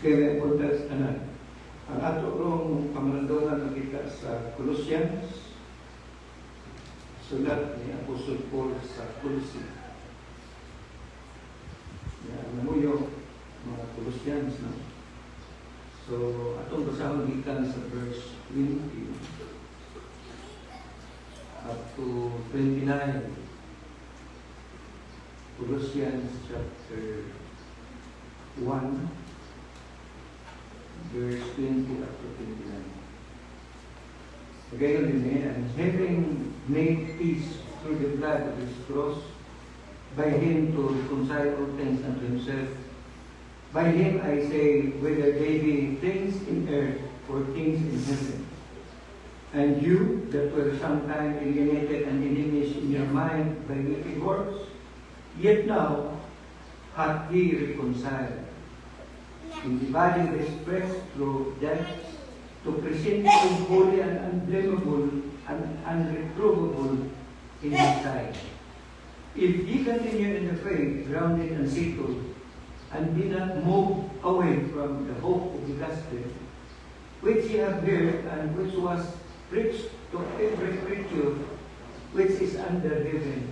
Kaya may puntas tanan. Ang ato rong pamalandungan nakita sa Colossians, sulat ni Apostol Paul sa Colossi. Namuyo mga Colossians, no? So, atong basahon gikan sa verse 20 up to 29. Colossians chapter 1, verse 20 up to 29. Gayon din and having made peace through the blood of his cross, by him to reconcile all things unto himself. By him I say, whether they be things in earth or things in heaven. And you that were sometime alienated and enemies in your mind by wicked works, yet now hath he reconciled in the body of his flesh through death, to present him holy and unblameable and unreprovable in his sight. If ye continue in the faith, grounded and settled, and be not moved away from the hope of the gospel, which ye have heard, and which was preached to every creature which is under heaven,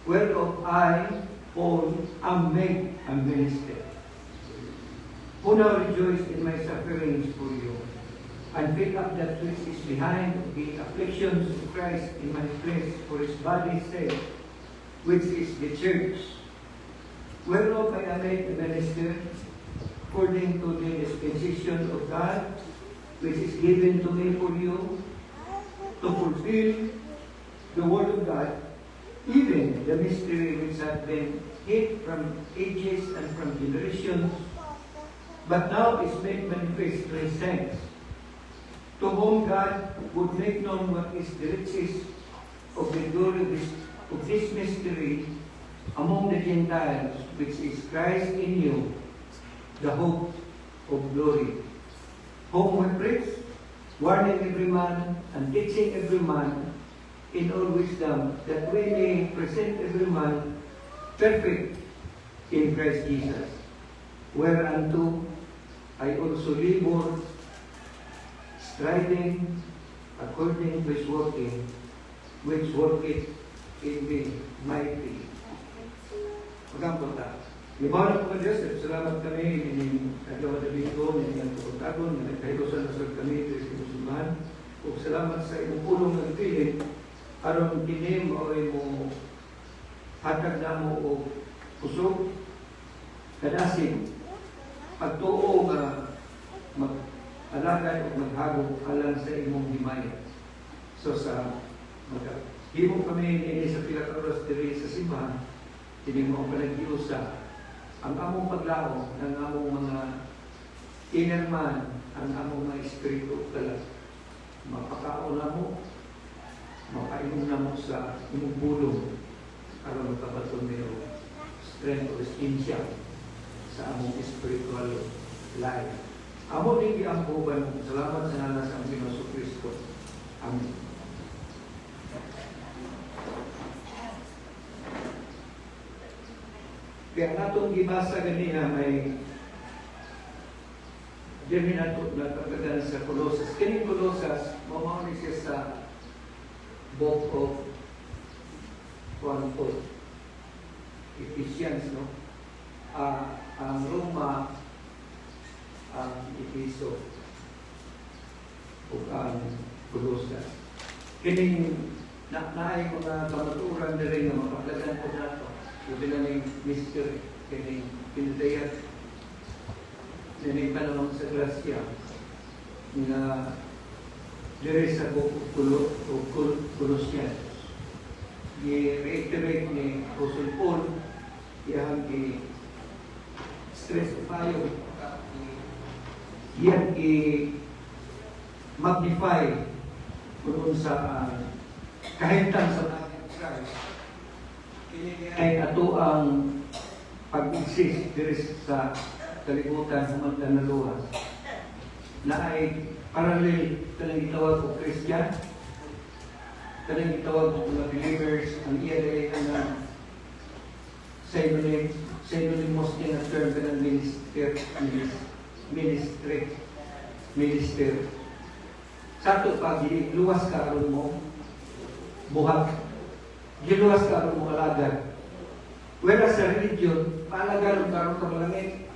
whereof I, Paul, am made a minister, who now rejoice in my sufferings for you, and pick up that which is behind the afflictions of Christ in my place for his body's sake, which is the church, whereof I am made a minister, according to the dispensation of God, which is given to me for you, to fulfill the word of God, even the mystery which had been hid from ages and from generations, but now is made manifest to his saints, to whom God would make known what is the riches of the glory of this mystery among the Gentiles, which is Christ in you, the hope of glory. Whom we preach, warning every man and teaching every man in all wisdom, that we may present every man perfect in Christ Jesus, whereunto I also labor, striving according to his working, which worketh in me mighty. Pagkapunta. Limahan po ka Diyos, salamat kami in Kagawa David ko, in ang pagkatagon, in nagkahilusan na sa kami, Diyos Musulman. O salamat sa imong pulong ng pilit, aron kinim o mo hatag na mo o kusog, kadasig, pagtuo nga mag-alagay o maghagog alang sa imong himaya. So sa himo kami ini sa pila ka oras diri sa simbahan, hindi mo panag-iusa ang among paglao ng among mga inner man, ang among mga espiritu kalat. Mapakaon na mo, mapainom na mo sa imong bulong aron magkabaton niyo strength o istinsya sa among spiritual life. Amo din ang puban. Salamat sa ngalan sa Panginoon Kristo. Amen. Kaya natong gibasa ganina may diri nato natagadan sa Colossus. Kining Colossus, mamauni siya sa book of Ephesians, no? Ang Roma, ang Episo, o ang Colossus. Kining naay mga kamaturan na rin na makaplagan po nato. Sabi na ng mystery, kining pinadayat, kining panahon sa grasya, na diri sa Colossians. I-reiterate ni Apostle Paul, iyang i-stress tayo, iyang i-magnify kung sa kahintan sa natin Christ. Ay ato ang pag-exist diri sa kalibutan humantang na luwas na ay parallel kanang gitawag o Christian, kanang gitawag o mga believers, ang iya ay ang synonymous din ang term kanang minister minister. Sa ito pa, giluwas ka ron mo, buhag. Giluwas ka ron mo alagad. Whereas sa religion, paalagan ka ron ka malangit.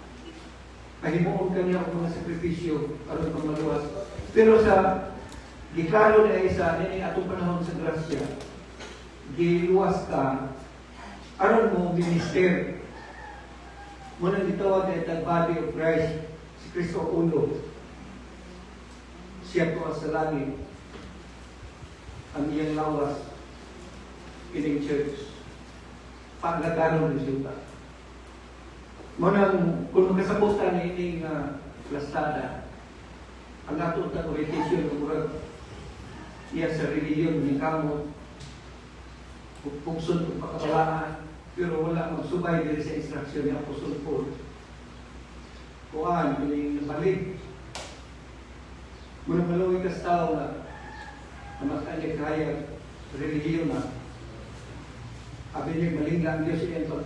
Pahimuon ka niya ang mga sakripisyo, aron ka maluwas. Pero sa giklaro na isa, nini atong panahon sa grasya, giluwas ka, aron mo minister. Muna gitawag na itag body of Christ, si Kristo ulo. Siya po sa langit, ang iyang lawas, kining church. Paglaganon resulta. Munang, kung makasabutan na ining plastada, ang atong orientation ng murag iya sa religion ni kamo, pugson kung pakabalaan, pero wala magsubay din sa instruction ni Apostol Paul. Kuhaan, piling nabalik. Muna maluwi ka sa tao na namatanya kaya religion na. Abi niya malingga ang Diyos iyan pag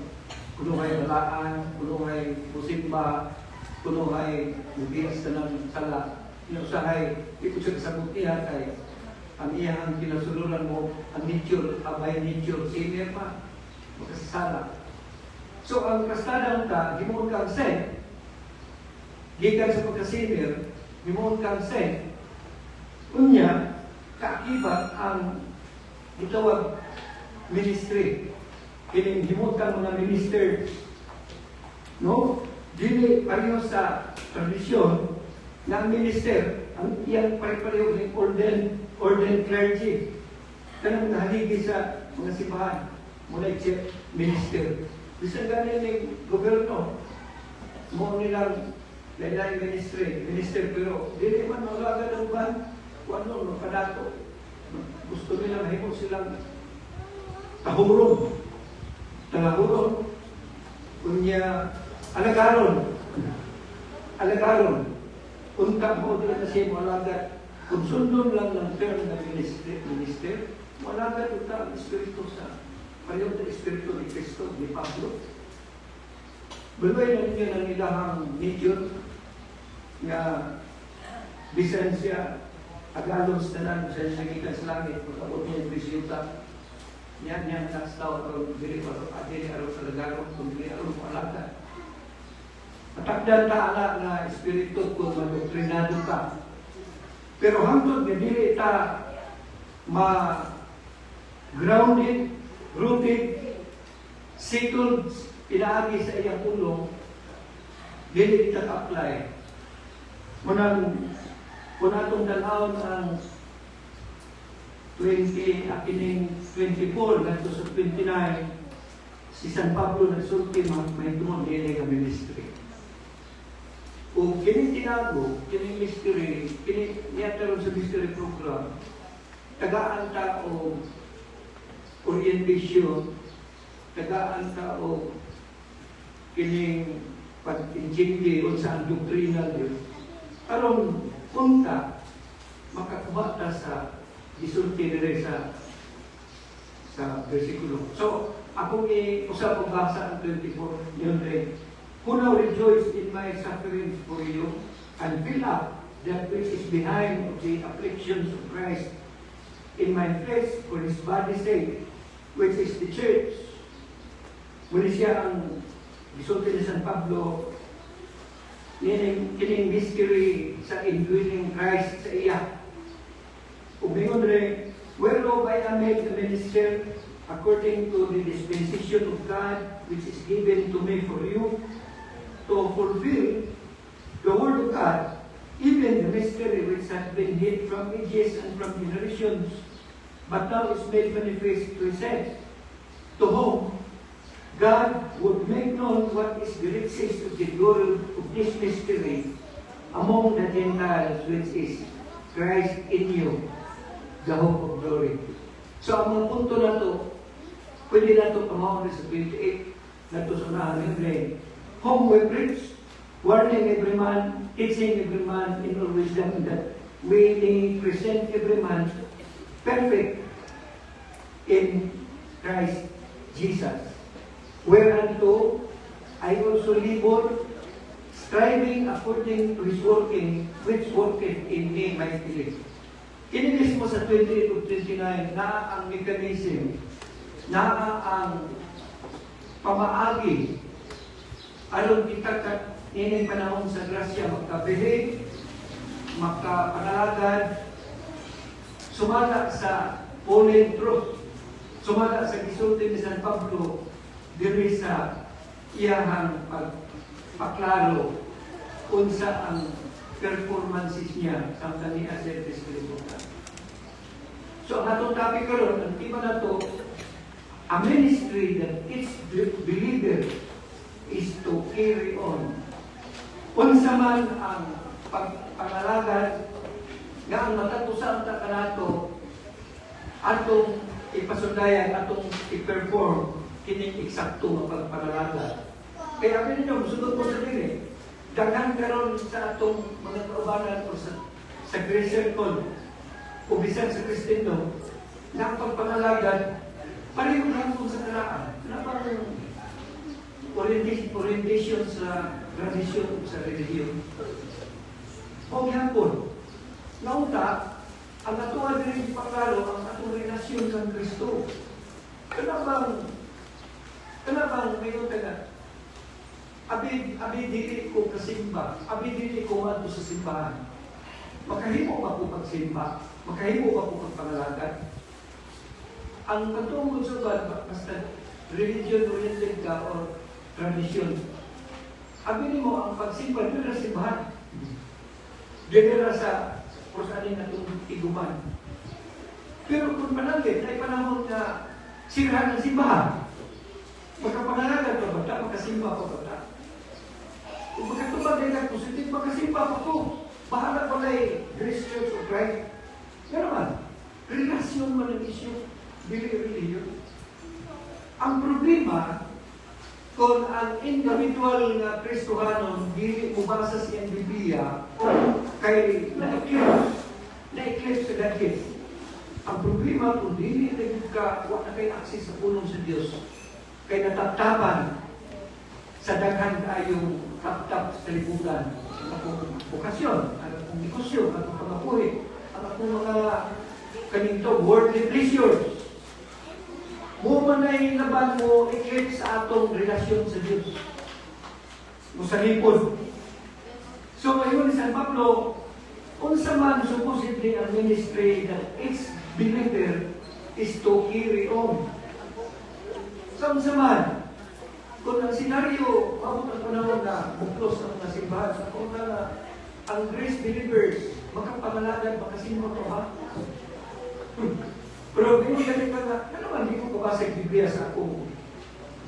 kuno ay balaan, kuno ay musimba, kuno ay mubiyas na ng sala. Yung usahay, ikot siya kasabutihan kay ang iyang kinasuluran mo, ang nature, abay nature, senior pa, makasasala. So, ang kastada ka, himuon kang sen, gikan sa pagka-senior, himuon kang sen, unya, kaakibat ang itawag ministry. Kining himuon kang mga minister. No? Dili pareho sa tradisyon ng minister, ang iyang pare-pareho ng ordained clergy. Kanang nahaligi sa mga simbahan, muna i-check minister. Bisan ganin ng gobyerno, mo nilang lain-lain minister, pero dili man magagad ang ban, kung ano, padato. Gusto nila mahimo silang tahurong. Kunya alagaron. Unta mo din kasi mo alagad. Kung sundon lang ng term na minister, mo alagad unta ang Espiritu sa pareho ng Espiritu ni Cristo, ni Pablo. Balway na niya ng ilahang nature na bisan siya agalos na lang sa nagitan sa langit, pagkabot niya yung resulta. Yan nakastaw atau dili araw sa lagaro, kung dili araw mo alaga. Matakdan ta ala na espiritu kung madoktrinado ka. Pero hangtod nga dili ta grounded, rooted, settled, pinaagi sa iyang ulo, dili kita ka-apply. Kung atong dalawon ang 24 ngadto sa 29 si San Pablo nagsulti may tumon dili ka ministry. O kini tinago, kini mystery, kini niyataron sa mystery program, tagaan ta o orientation, tagaan ta o kining pag-injindi o sa doktrina niyo. Aron punta makakuha ta sa isulti dire sa versikulo. So, ako usap ang basa ang 24 yun rin. Who now rejoice in my sufferings for you and fill up that which is behind of the afflictions of Christ in my flesh for His body's sake, which is the church. Muli siya ang isulti ni San Pablo, kining mystery sa indwelling Christ sa iya. Umingon rin, whereof I am made a minister according to the dispensation of God which is given to me for you to fulfill the word of God, even the mystery which has been hid from ages and from generations, but now is made manifest to His saints, to whom God would make known what is the riches of the glory of this mystery among the Gentiles, which is Christ in you, the hope of glory. So, ang mga punto na ito, pwede na ito pamahon sa 28 na ito sa unahan ng whom we preach, warning every man, teaching every man in all wisdom, that we may present every man perfect in Christ Jesus. Whereunto I also labor, striving according to His working, which worketh in me mightily. Kini mismo sa 28 o 29, na ang mechanism, na ang pamaagi, aron kita ining panahon sa grasya, magkabili, magkapanalagad, sumala sa Pauline truth, sumala sa gisulti ni San Pablo, diri sa iyahang pagpaklaro unsa ang performances niya sa kaniya sa Espiritu. So ang atong topic karon, ang tema na to, a ministry that each believer is to carry on. Unsa man ang pagpangalagad nga ang matatusan ta kanato atong ipasundayan, atong i-perform kining eksakto nga pagpangalagad. Kaya kami ninyo, musunod mo sa dili. Daghan karon sa atong mga kaubanan o sa Grace Circle o bisan sa Kristendo na ang pagpangalagad pareho lang kung sa karaan. Na parang orientation sa tradisyon sa religiyon. O gihapon, naunta, ang atuwa din pagkalo ang atong relasyon sa Kristo. Kanabang mayroon taga Abi dili ko kasimba, abi dili ko adto sa simbahan. Makahimo ba ko pagsimba? Makahimo ba ko pagpangalagad? Ang patungkol sa basta religion-oriented ka o tradisyon, abi mo ang pagsimba dili sa simbahan. Dili sa kusanin na itong tiguman. Pero kung panangit, ay panahon na sirahan ng simbahan. Magkapangalagad pa ba ita? Magkasimba pa ba ita? Kung magkatubag ay nag-positive, magkasimba pa ko. Bahala pa na Grace Church of Christ. Yan naman, relasyon man ang isyu, bili-reliyon. Ang problema, kung ang individual na Kristohanon dili mubasa sa Biblia kay na-eclipse sa dagit. Ang problema kung dili ka wala kay access sa pulong sa Dios kay natatapan sa daghan kayong tap-tap sa lipunan. Ang akong bukasyon, ang akong negosyo, ang akong pangapuhi, ang akong mga kaninto worldly pleasures. Mo man ay laban mo eclipse sa atong relasyon sa Diyos. Mo sa lipod. So, ayun ni San Pablo, unsa man supposedly ang ministry that each believer is to carry on. Unsa man, kung ang senaryo, mabot ang panahon na buklos ang mga simbahan, sa kung na ang grace believers, makapangalagad, makasimba ko ha? Pero hindi galing ka nga, ano man, di ko kabasag Biblia sa akong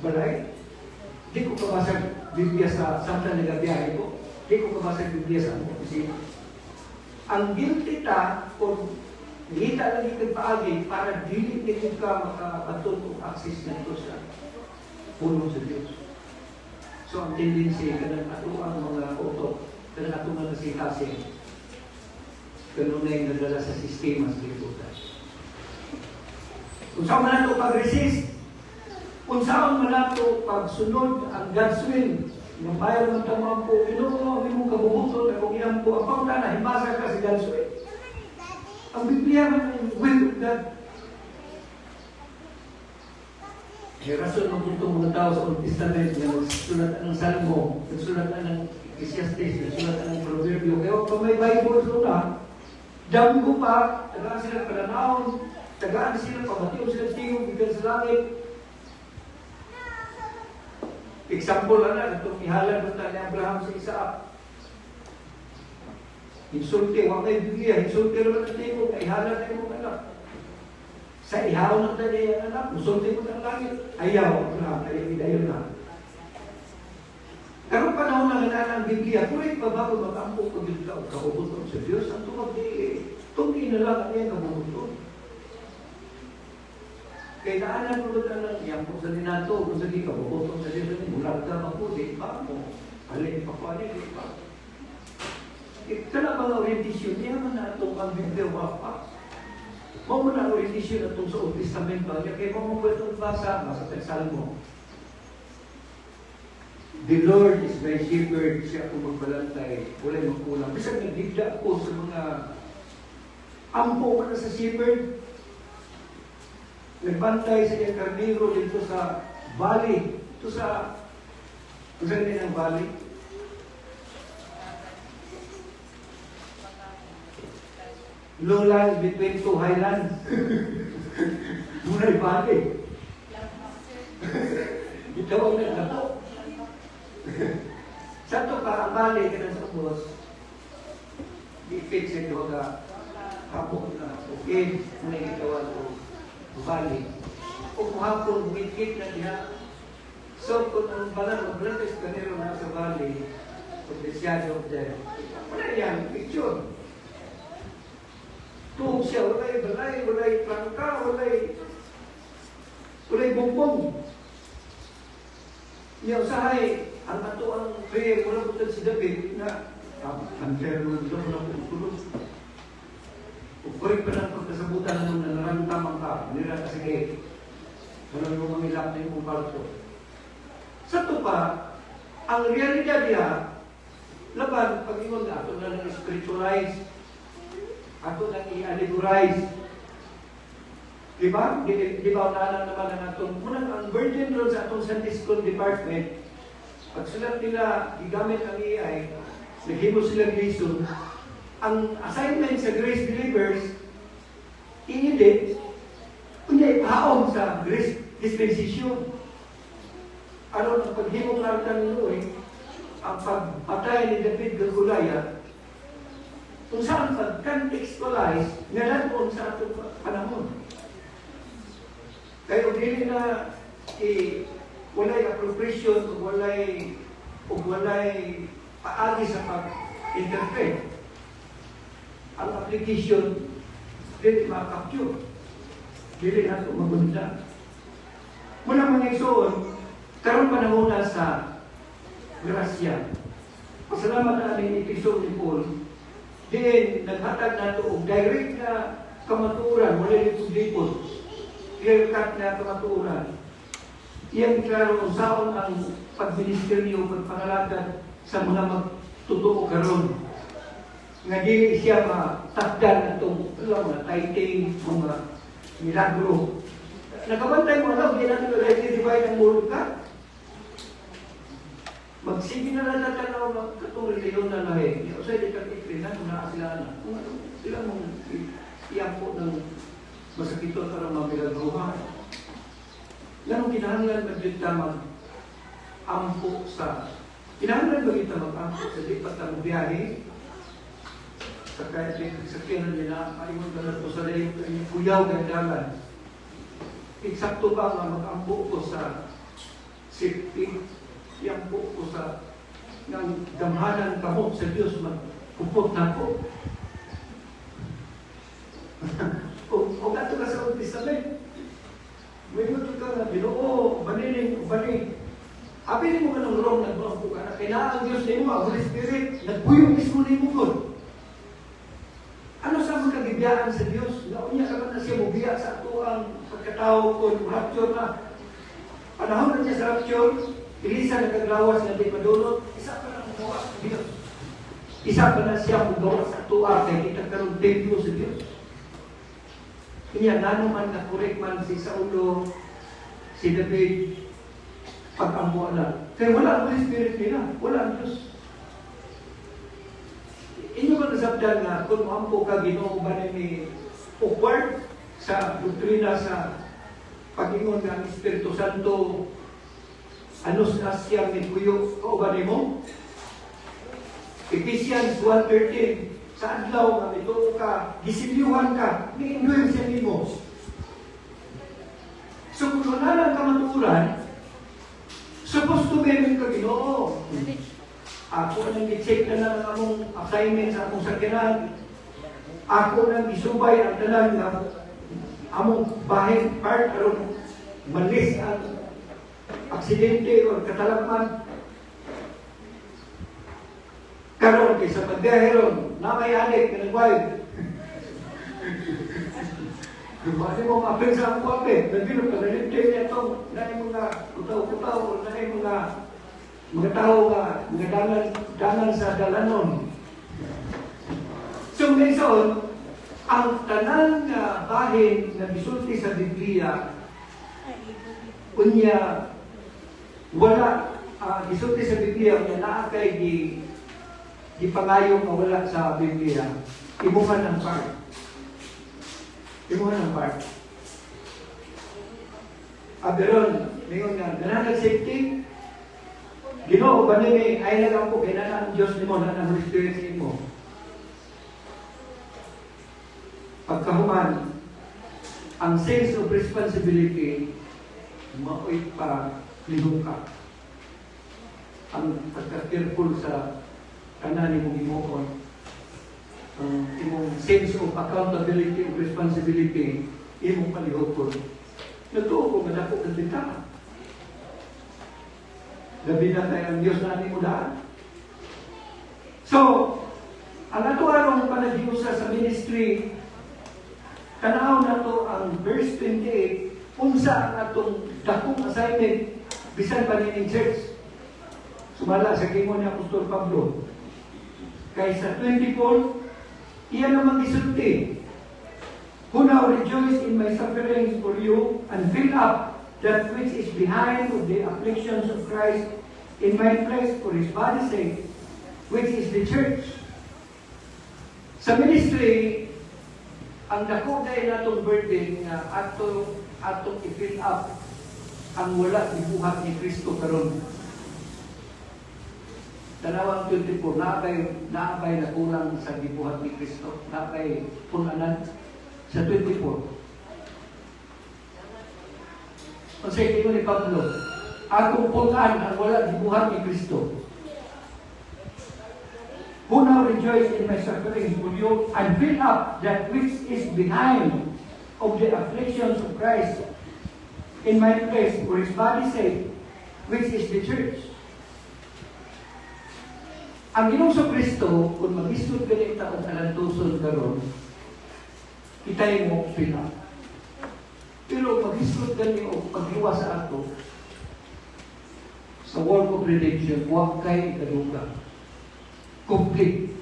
balay. Di ko kabasag Biblia sa Santa Negabiyahe ko. Di ko kabasag Biblia sa akong opisina. Ang guilty ta, kung hita lang ikong paagi, para dili ka makabaton o access na ito sa pulong sa Diyos. So, ang tendency, kanang ato ang mga utok, kanang ato mga kasi ganun na yung nadala sa sistema sa liputan. Kung saan man ito pag-resist, kung saan man ito pagsunod ang God's will, yung bayan ng tamang po, inuwa, may mong kabubuto, na kung iyan po, ang pauta na, himasa ka si God's will. Ang Biblia man yung will of God. May rason ng itong mga tao sa Old Testament na nagsulat ng Salmo, nagsulat ng Ecclesiastes, nagsulat ng Proverbio. Kaya kung may Bible sa una, damgo pa, tagaan sila pananahon, tagaan sila, pamatiw sila tingog, bigan sa langit. Example na itong ihalan ng ni Abraham sa Isaac. Insulti, huwag may Biblia, insulti naman ang tingog, ihalan na yung anak. Sa ihaw ng tali ang anak, insulti mo ng langit. Ayaw, ayaw na. Pero panahon na nga ng Biblia, kung ba ba kung mag-ampo ko dito ka, kabubuton sa Diyos, ang tumagdi, tungki na lang ang iyang kabubuton. Kaya naanan mo na lang, yan po sa dinato, kung sa di kabubuton sa Diyos, bulag ka maputi, pa mo, alin pa pa rin, pa. Ito na mga orientasyon, yan man na itong ang Biblia wapa. Mau mo na orientasyon na itong sa Old Testamento, kaya mau mo itong basa sa Salmo. The Lord is my shepherd, siya akong magbalantay, wala'y magkulang. Bisag nagdigda ako sa mga ampo ka na sa shepherd. Nagbantay sa iyang karnero dito sa valley. Ito sa, saan din ang valley? Lowlands between two highlands. Muna'y valley. Ito ang naglapo. Sa ito ka, ang valley ka na sa ubos, i-fix ito ka hapon na okay, muna itawa ito valley. O hapon, bumikit na diha. So, kung ang balang mag-breakfast kanero na sa valley, of the shadow of death, wala yan, picture. Tuog siya, walay balay, walay prangka, walay bumbong. Niya usahay, ang ato ang prayer mula butod si David na ang prayer mo dito mula putulog. Upurik pa ng pagkasabutan nung nanaramdaman ka, nila kasi walang yung mamilap na yung palto. Sa ito pa, ang realidad niya, laban, pag-ingon na ato na spiritualize, ato nang i-allegorize. Diba? Di ba unahan naman ang atong, munang ang virgin doon sa atong Sunday School Department, pag sulat nila, gigamit ang AI, naghimo sila lesson, ang assignment sa Grace Believers, inilid, kunya ipahaon sa Grace Dispensation. Ano ang paghimo ng Noe, ang pagpatay ni David ng Goliath, kung saan pag-contextualize, nga doon sa atong panahon. Kaya hindi na walay appropriation o walay paagi sa pag-interpret. Ang application, hindi makapture. Hindi na ito magunda. Muna mga isoon, karoon panahon na sa grasya. Pasalamat na aming episode ni Paul, diin naghatag na ito og direct na kamaturan, wala lipod-lipod. Clear cut na kamaturan. Iyan klaro kung saan ang pagministeryo, pagpangalagad sa mga magtutuo karon. Nga dili siya matakdan itong mga tithing, mga milagro. Nakabantay mo lang, hindi natin i-divide ang mulo ka. Magsige na lang natin ang katong reliyon na lahi. O sa di kag-ikrin na, kung sila na. Sila mong iyampo ng masakito para mamilagruhan. Ganong kinahanglan magdita mag-ampo sa... Kinahanglan magdita mag-ampo sa lipat ng biyahe. Sa kahit yung sakyanan nila, ayun ka na ito sa layo, kuyaw gandalan. Eksakto ba nga mag-ampo ko sa safety? Iyampo ko sa ng damhanan kamot sa Diyos, magkupot na ko. O gato ka sa Old Testament. May muto ka na, Ginoo, baniling, bani. Abilin mo ka ng wrong, nagbuang ka na. Kailangan ang Diyos nimo, ang Holy Spirit, nagbuyong mismo nimo ko. Ano sa mga kagibiyaan sa Diyos? Naunya ka man na siya mubiya sa ato ang pagkatao ko, rapture na. Panahon na niya sa rapture, ilisa na kaglawas na di madulot, isa pa na magawa sa Diyos. Isa pa na siya magawa sa ato kaya kita karong templo sa Diyos. Kanya, nano man na-correct man si Saulo, si David, pag-ambuan na. Kaya wala ang Holy Spirit nila, wala ang Diyos. Inyo ba nasabdan na kung maampo ka Ginoo ba ni awkward sa doktrina sa pag-ingon ng Espiritu Santo, ano sa siyang nikuyo kauban mo? Ephesians 1:13, sa adlaw nga ito ka, gisilyuhan ka, ni-enjoy siya nimo. So kung wala lang kamaturan, supposed to be ka Ginoo. Ako nang i-check na lang among assignment sa among sakyanan. Ako nang isubay ang tanan nga among bahin part aron malis ang aksidente o katalagman. Karon kay sa pagdahiron, namay anik na nagwayod. Kasi mo mapin sa akong kapit, nandito ka, naliptin niya itong, na mga kutaw-kutaw, na mga mga tao nga dangan sa dalanon. So ngayon, ang tanan nga bahin na gisulti sa Biblia, kunya wala gisulti sa Biblia kunya naa kay gipangayo nga wala sa Biblia, imuhan ang part. Imuhan ang part. Aberon, ngayon nga, ganang safety, Ginoo ba nini, ay lang po, kailangan ang Diyos ni mo, na ang Holy Spirit sa imo. Pagkahuman, ang sense of responsibility, mao'y pa lihok ka. Ang pagka-careful sa kanan ni mong imoon, ang imong sense of accountability of responsibility, imong palihokon. Natuo ko, madako ng bintana. Gabi na tayo ang Diyos na mo daan. So, ang ato arong panagiusa sa ministry, tanaw na to ang verse 28, unsa ang atong dakong assignment bisan pa rin in church. Sumala sa kingon ni Apostol Pablo. Kaysa 24, iyan naman gisulti. Who now rejoice in my sufferings for you and fill up that which is behind of the afflictions of Christ in my place for His body's sake, which is the church. Sa ministry, ang dako dahil natong burden nga atong i-fill up ang wala ibuhat ni Kristo karon. Tanawang 24, naabay na kulang sa gibuhat ni Kristo, naabay punanan sa 24. Kasi ito ni Pablo, atong punan ang wala gibuhat ni Kristo. Who now rejoice in my sufferings for you and fill up that which is behind of the afflictions of Christ in my place for His body's sake, which is the church. Ang Ginoong sa Kristo, kung mag-isod ganit taong alantuson karon, kitay mo fill up. Pero mag-isod ganit o pagluwa sa ato, sa work of redemption, huwag kay ikadugang. Complete.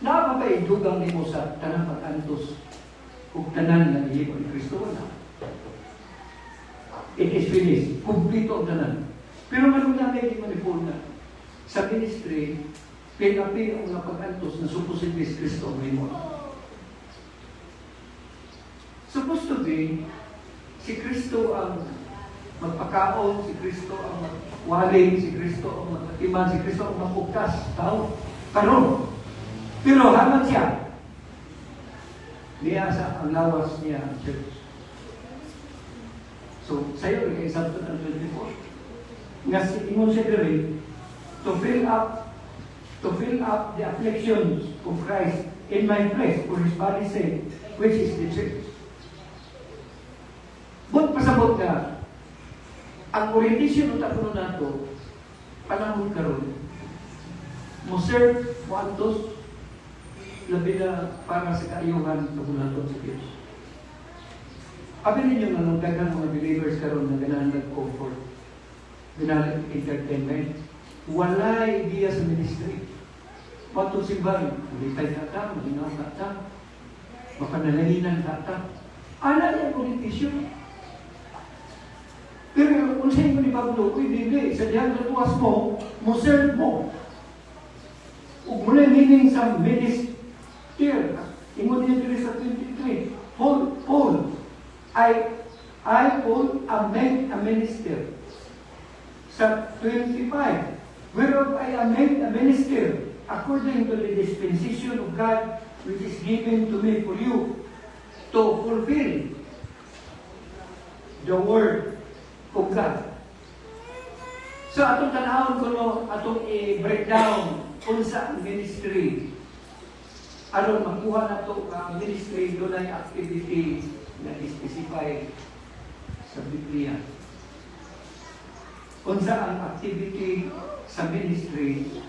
Nakapabay dugang ni mo sa tanang pag-antos kung tanan na nilip ni Kristo na. It is finished. Complete ang tanan. Pero ano na may manipul na sa ministry, pinapi ang mga pag-antos na supposedly si Kristo ang limon. Supposed to be, si Kristo ang magpakaon, si Kristo ang magwaling, si Kristo ang magkatiman, si Kristo ang magpugtas, tao, karon. Pero haman siya, niya sa ang lawas niya ang church. So, sa'yo, kay Sabto ng 24. Nga si Ingon Secretary, to fill up the afflictions of Christ in my place for His body's sake, which is the church. But pasabot ka, ang orientation ng tapunon nato, panahon karon, mo serve, mo antos, labi na para sa kaayuhan tapunaton sa Diyos. Abi ninyo nga nung daghang mga believers karon na ganahan nag-comfort, ganahan entertainment, wala idea sa ministry. Matong simbahan, ulitay kata, malinaw kata, mapanalahinan kata. Ana yung orientation. Pero kung sa'yo ni Pablo, hindi, sa diyan na tuwas mo, serve mo. Huwag mo na meaning sa minister. Ingon niya dito sa 23. Paul, I, Paul, a minister. Sa 25, whereof I am made a minister, according to the dispensation of God, which is given to me for you, to fulfill the word of God. So atong tanawon ko no, atong i-breakdown unsa ang ministry. Aron makuha nato ang ministry doon ay activity na specify sa Biblia. Unsa ang activity sa ministry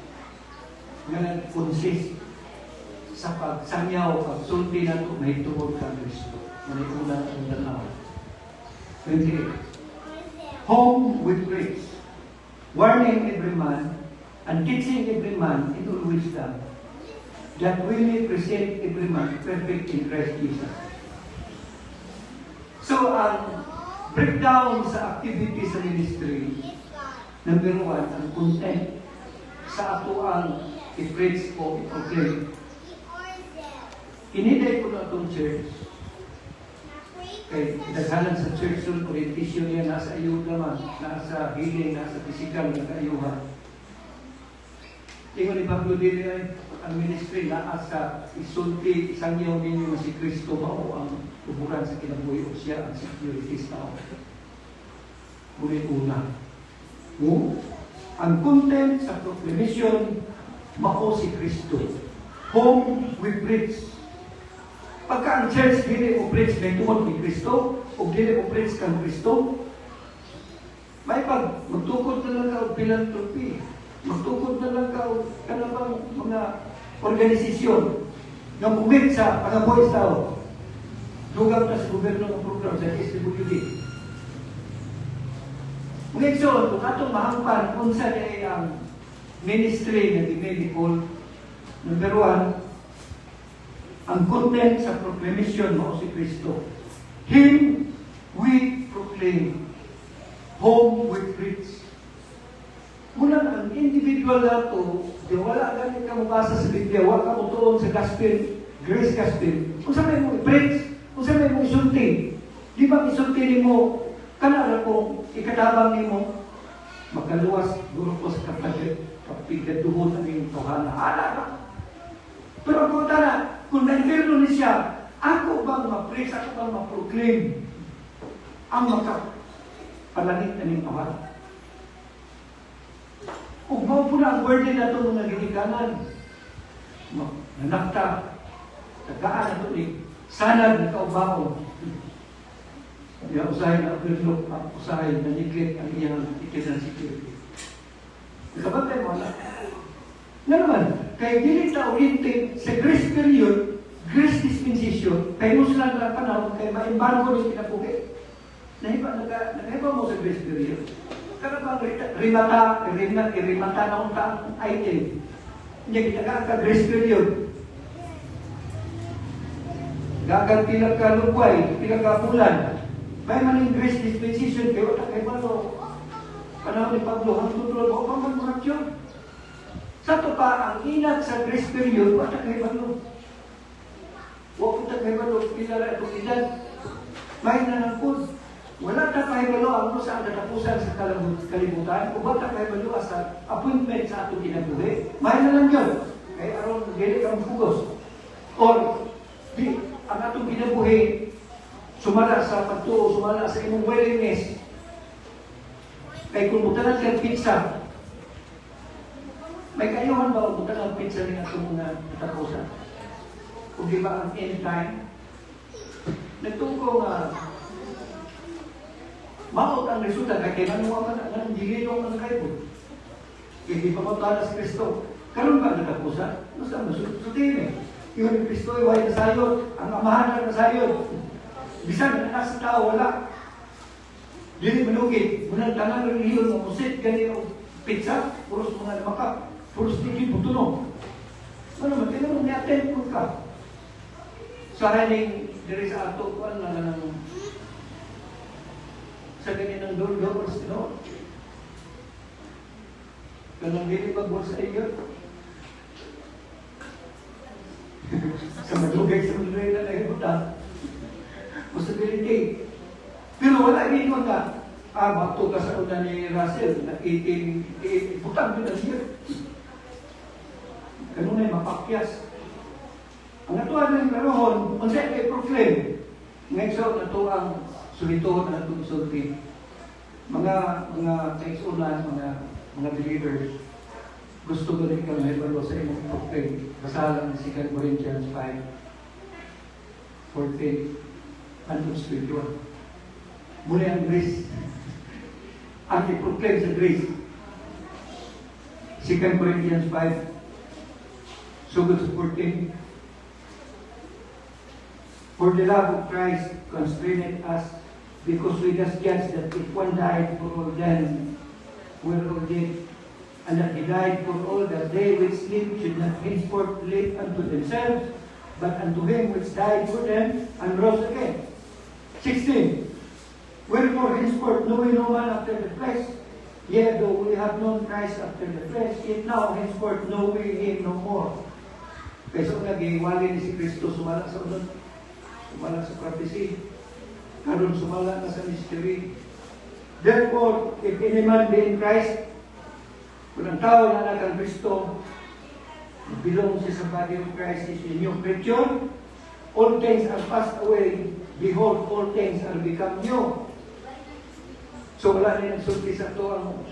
nga nag-consist sa pagsangyaw, pagsulti nato na hitungod ka Kristo. Manipula ang dalaw. 28. Home with grace. warning every man, and teaching every man in all wisdom, that we may present every man perfect in Christ Jesus. So, ang breakdown sa activity sa ministry, number 1, ang content sa ato ang i-preach o i-proclaim. Hiniday ko na itong church. Kay daghanan sa church yung orientation niya nasa ayuda man, nasa healing, nasa physical, naka-ayuhan. Tingnan ni Pablo din ay ang ministry na sa isulti, isang yaw ninyo na si Kristo mao ang tuburan sa kinabuhi o siya ang security tao. Ngunit una, ang content sa proclamation mao si Kristo. Whom we preach. Pagka ang church dili mo preach may tungod ni Kristo o dili mo preach kang Kristo, may pag magtukod na lang ka o philanthropy, magtukod na lang ka o kanabang mga organisasyon na bumit sa pangabuhi sa tao. Dugang na sa gobyerno ng program sa SWD. Ngunit so, kung atong mahangpan kung saan ay ang ministry na medical, number 1, ang content sa proclamation mo si Kristo. Him we proclaim. Whom we preach. Muna ang individual na ito, di wala ganit ka mabasa sa Biblia, wala ka mutuon sa gospel, grace gospel. Kung saan mo i-preach, kung saan mo isulti, di ba isulti mo, kanala ko, ikatabang ni mo, magkaluwas, guro ko sa kapigaduhon ng iyong tuhana. Hala ka. Pero kung tara, kung na-interno ni siya, ako bang ma-preach, ako bang ma-proclaim ang makapalanit na iyong tuhana? Kung mo po na ang word na ito mga ginikanan, nanakta, tagaan na ito ni sanad na kaubaon. Kaya usahin na overlook, usahin na neglect ang iyang itinang security. Nakabantay mo na. Nga naman, kaya dili ta oriented sa grace period, grace dispensation, kaya mo sila na panahon, kaya ma-embargo ni pinapugi. Nahiba mo sa grace period. Kaya bang rimata na kung taang item. Hindi kita ka grace period. Gagal pilang ka lupay, pilang ka bulan. May maning grace dispensation, kaya wala kay Pablo. Panahon ni Pablo, ang tutulog o pang-contraction. Sa ito pa, ang inat sa grace period, wala kay Pablo. Huwag kita kay Pablo, pinala itong edad. May nanangkod. Wala na kay Pablo ang sa katapusan sa kalibutan, o bata kay Pablo sa appointment sa atong kinabuhi. May na lang yun. Kaya aron, dili kang fugos. Or, ang atong kinabuhi, sumala sa pagtuo, sumala sa imong willingness. Kaya kung butanan kang pizza, may kayuhan ba kung butanan ang pizza rin atong mga katapusan? Kung di ba ang end time? Nagtuko nga, maot ang resulta, kaya kailangan ka ng gililong ng kayo. Kaya di pa matala si Kristo. Karoon ba natapusan? Basta masutin eh. Yung Kristo ay way nasayod, ang amahan na nasayod. Bisan na nasa tao, wala. Dili manugid. Munang tanang reliyon ng musit, ganito pizza, puros mga lamakap, puros tigil putunog. Ano naman, tinanong ni-attend ko ka. Sa haling, diri sa ato, kuan na lang sa ganyan ng doors, no? Kanang dili pagbor sa iyo. Sa madugay sa madugay na nagpunta. Possibility. Pero wala din mo na, bakto ka sa una ni Russell, na 18, butang doon na siya. Ganun ay mapakyas. Ang natuwa ng karoon, ang siya ay proclaim. Ngayon sa natuwa ang sulituhan na itong isulti. Mga kaisunan, mga believers, gusto ko rin kang hebalo sa imong proclaim. Basahan ng 2 Corinthians 5, 14, and 21. Muli ang grace. Ang i-proclaim sa grace. 2 Corinthians 5, sugod sa 14. For the love of Christ constrained us, because we just judge that if one died for all, then were ordained, and that he died for all, that they which sleep should not henceforth live unto themselves, but unto him which died for them, and rose again. 16. Wherefore henceforth know we no man after the flesh, yet though we have known Christ after the flesh, yet now henceforth know we him no more. Kaya so nag-iwali ni si Kristo, sumala sa unod, sumala sa prophecy, karon sumala na sa mystery. Therefore, if any man be in Christ, kung ang tao na anak ang Kristo, belong siya sa body of Christ, is a new creature, all things are passed away, behold, all things are become new. So wala na yung sulti sa ito ang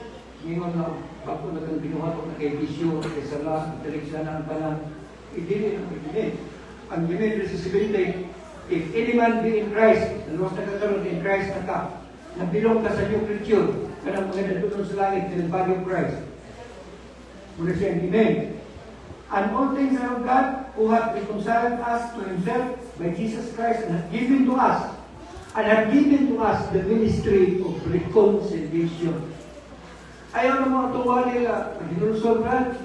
ngayon na bago na kang binuhat o na kay bisyo, kay sala, teleksya na ang panang, idili ang idili. Ang gimid sa 70, if any man be in Christ, naluwas na kakaroon in Christ na ka, na bilong ka sa new creature, kanang mga natulong sa langit in the body of Christ. Muna siya, amen. And all things are of God, who hath reconciled us to himself by Jesus Christ, and hath given to us, the ministry of reconciliation. Ayaw na mga tuwali nila, maghinulusol ka,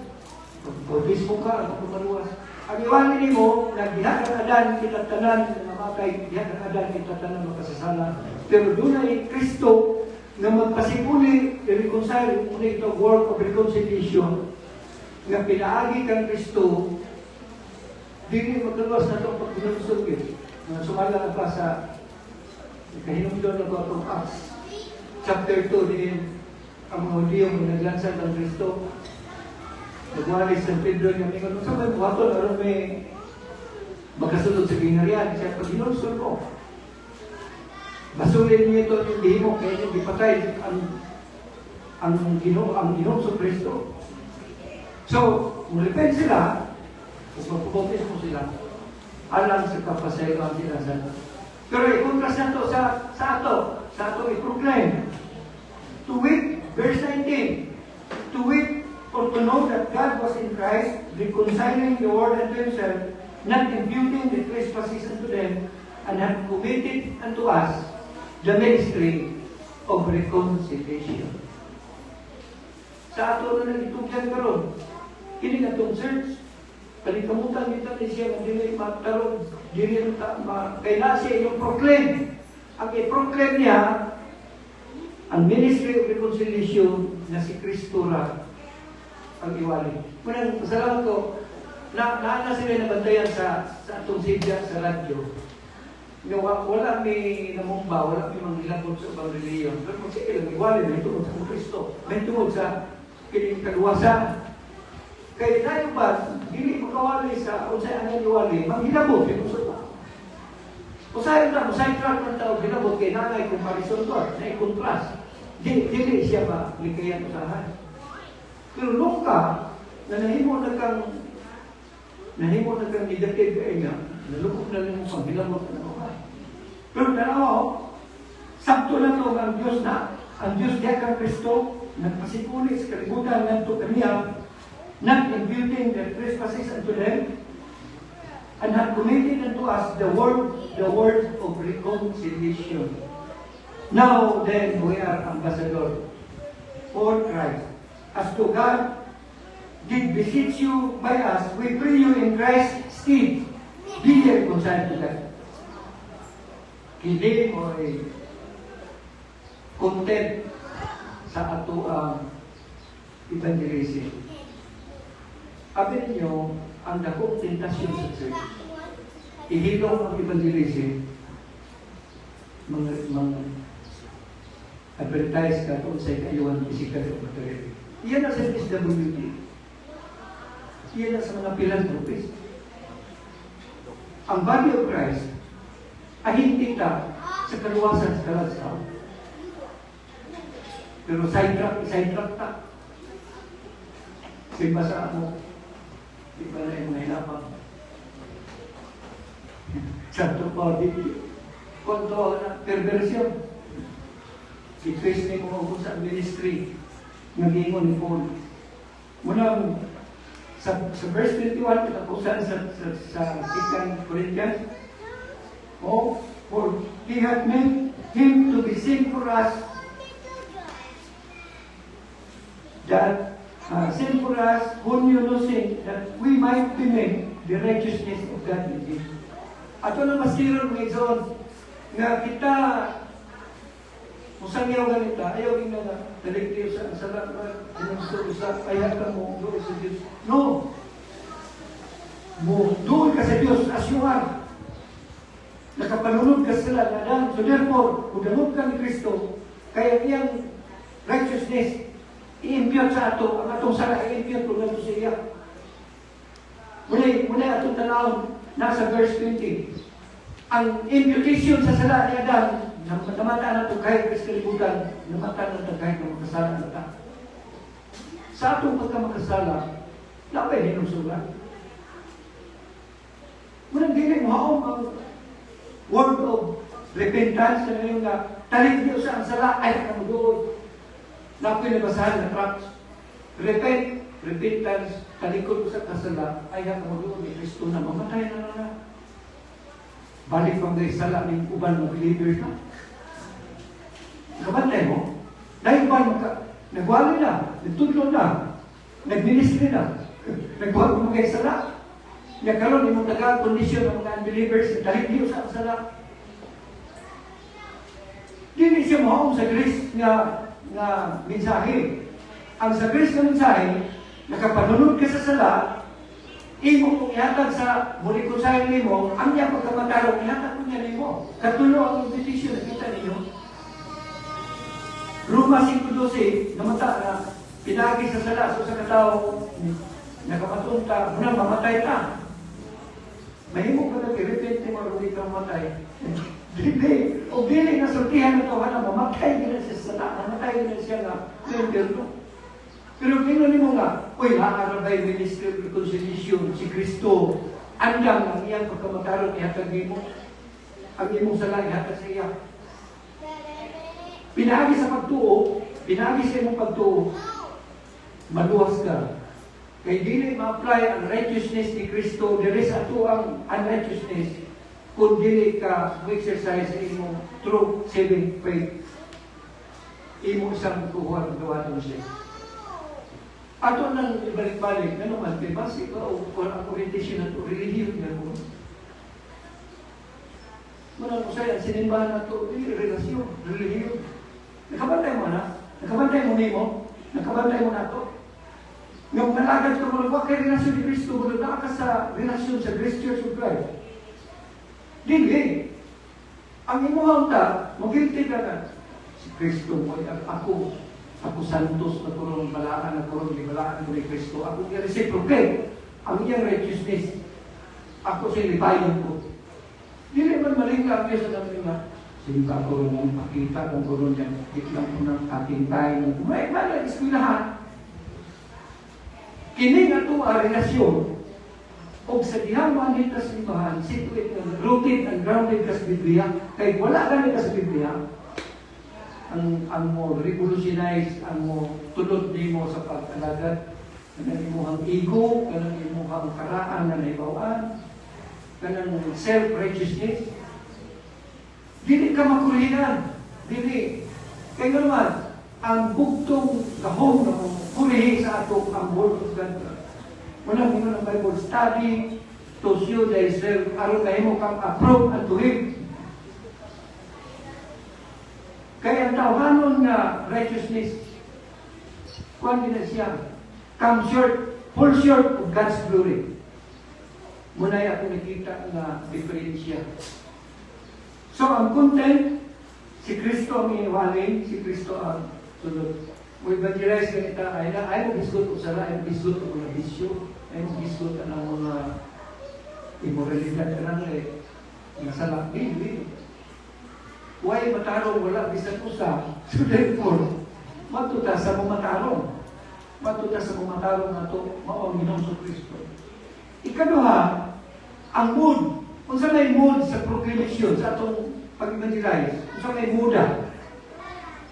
bautismo ka, ako pumaluwas. Ang iwali mo, na diha ka adan, kita tanan, namatay, diha ka adan, kita tanan, makasasala. Pero doon ay Kristo, na magpasipuli, i-reconcile, ito, work of reconciliation, nga pinaagi kang Kristo, di magkaluwas na itong pagbinulusol yun. Sumala na pa sa kahinumdon na ko itong Acts. Chapter 2 din, ang mga Hudiyo kung naglansad ng Kristo, nagwalis ng Pedro niya, may ganun, sa may buhaton, aron may magkasunod sa binarian, siya pag ginulusol ko. Basulin niyo ito yung dihimo, kaya yung ipatay ang Ginoong sa Kristo. So, mulipin sila, kung magpupuntis mo sila, alam sa kapasaylo ang tinasan. Pero i-contrast na ito sa ato i-proclaim. To wit, verse 19, to wit, for to know that God was in Christ, reconciling the world unto himself, not imputing the trespasses unto them, and had committed unto us the ministry of reconciliation. Sa ato na nagitugyan karon, kini atong church, palikamutan dito ni siya ng dili magtarong, dili kaya siya yung proclaim. Ang i-proclaim niya, ang ministry of reconciliation na si Kristo ra ang iwali. Munang pasalamat ko, na sila nabantayan sa atong sidya sa radyo. Wala may namumba, wala may manghilabot sa ibang reliyon. Pero kung sige lang, iwali may tungod sa Kristo. May tungod sa kining kaluwasan. Kaya tayo ba, hindi makawali sa unsay ang iwali, manghilabot yung uso ba? Usay track ng tao, hinabot kay nanay comparison to, na i-contrast. Dili siya ba, likayan usahan. Pero nung ka, na nahimo na kang negative kaya nga, nalukog na rin mo pang hinabot na naman. Pero tanaw, sakto na ito ang Diyos diya kang Kristo, nagpasipuli sa kalibutan ng ito kaniya, not imputing their trespasses unto them, and had committed unto us the word of reconciliation. Now then we are ambassadors for Christ. As to God did beseech you by us, we pray you in Christ's stead, be reconciled to God. Hindi mo ay content sa ato ang evangelism. Sabi ninyo, ang dakong tentasyon sa church, ihilong ang evangelism, advertise ka kung sa'y kayuhan physical o material. Iyan na sa SWD. Iyan na sa mga philanthropist. Ang body of Christ, ahinti ka sa kaluwasan sa kalansaw. Pero sidetrack ka. Simbasa mo, di ba na yung mga hinapang? Santo pa, konto na perversion. I-trace na mo sa ministry nag-iingon ni Paul. Munang sa verse 21, katapusan sa 2 Corinthians, for he hath made him to be sin for us, that sin for us, whom you know sin, that we might be made the righteousness of God in Him. Ato na masiron mga igsoon, nga kita, musang yaw ganita, ayaw yung nga, naligtiyo sa salat, sa ayaw ka mo, doon sa Diyos. No! Doon ka sa Diyos, as you are. Nakapanunod ka sila na dan. So therefore, kung danod ka ni Kristo, kaya iyang righteousness, i-impute sa ato, ang atong sala, i-impute kung nato sa iya. Muna atong tanawon, nasa verse 20. Ang imputation sa sala ni Adam, namata na ito kahit kalibutan, namata na ito kahit na makasala na ito. Sa atong pagkamakasala, labay hinusula. Muna dili mo haom ang word of repentance na ngayon nga, talig niyo sa ang sala, ay nakamudood. Na pinabasahan na tracts. Repentance, talikod sa kasala, ay nakamudood ni Kristo na mamatay na. Balik pang dahil sala ng uban ng believers na. Nakabantay mo? Dahil ba nagwali na, nagtudlo na, nagministry na, nagwali mo mga sala. Nagkaroon yung mga kondisyon ng mga unbelievers, dahil niyo sa sala. Dili siya mahong sa grace nga mensahe. Ang sa grace nga mensahe, nakapanunod ka sa sala, imo kong ihatag sa muli ko sa nimo, ang niya pagkamatarong, ihatag ko niya nimo. Katulo ang invitation na kita ninyo. Roma 5:12, namata na, pinagi sa sala, so sa katao, nakapatunta, muna mamatay ka. Mahimo ka nag-repent mo, hindi ka mamatay. Dili, o dili na sultihan na ito, mamatay din siya sa sala, mamatay din siya na, pero tingnan mo nga, uy, naarabay Ministry of Reconciliation, si Kristo, andang ang iyang pagkamataron, ihatag mo, ang imong sala, ihatag sa iya. Pinagi sa pagtuo, pinagi sa imong pagtuo, maluwas ka. Kaya dili ma-apply ang righteousness ni Kristo, dili sa ato ang unrighteousness, kung dili ka exercise sa imong true saving faith. Imo isang kuha ng gawaton siya. Ato nang ibalik-balik, ano man, kay basi ka o ang orientation na ito, religion na mo. Muna ko sa'yo, sinimbahan na ito, relasyon, religion. Nakabantay mo na? Nakabantay mo nimo? Nakabantay mo na ito? Nung nalagad ka mo, nagwa kay relasyon ni Kristo, nagwa ka sa relasyon sa Grace Church of Christ. Dili. Ang imuhang ta, magilti ka na. Si Kristo mo, ako santos na kurong balaan, na kurong libalaan mo ni Kristo. Ako yung reciprocate. Ang iyang righteousness. Ako siya libayan ko. Dili man malingkang niya sa namin nga. Simpa ko rin ang pakita kung kurong niya. Biglang ko ng katintay. May mga eskwelahan. Kini nga ito ang relasyon. O sa dihang manita sa ibahan, situate na rooted and grounded ka sa Biblia. Kahit wala ka nita sa Biblia, ang mo revolutionize, ang mo tulod di mo sa pag-alagat, kanang imuhang ego, kanang imuhang karaan na naibawaan, kanang self-righteousness. Dili ka makulihan. Dili. Kaya naman, ang bugtong gahong na kulihin sa ato ang Word of God. Muna mo ng Bible study to show thyself, aron kayo mo kang approve unto Him. Kaya ang tawanon na righteousness, kung din na siya, come short, fall short of God's glory. Muna yung ako nakita na diferensya. So, ang content, si Kristo ang iniwalin, si Kristo ang sunod. Mo evangelize ganita, ay mo bisgot o sala, ay mo bisgot o mga bisyo, ay mo bisgot ang mga immoralidad na lang na sala. Hindi. Huwag matarong wala bisan usa. So therefore, matuta sa mga matarong. Matuta sa mga matarong na ito, maong Ginoong sa Kristo. Ikaduha, ang mood. Kung saan may mood sa proclamation, sa itong pag-evangelize, kung saan may mooda,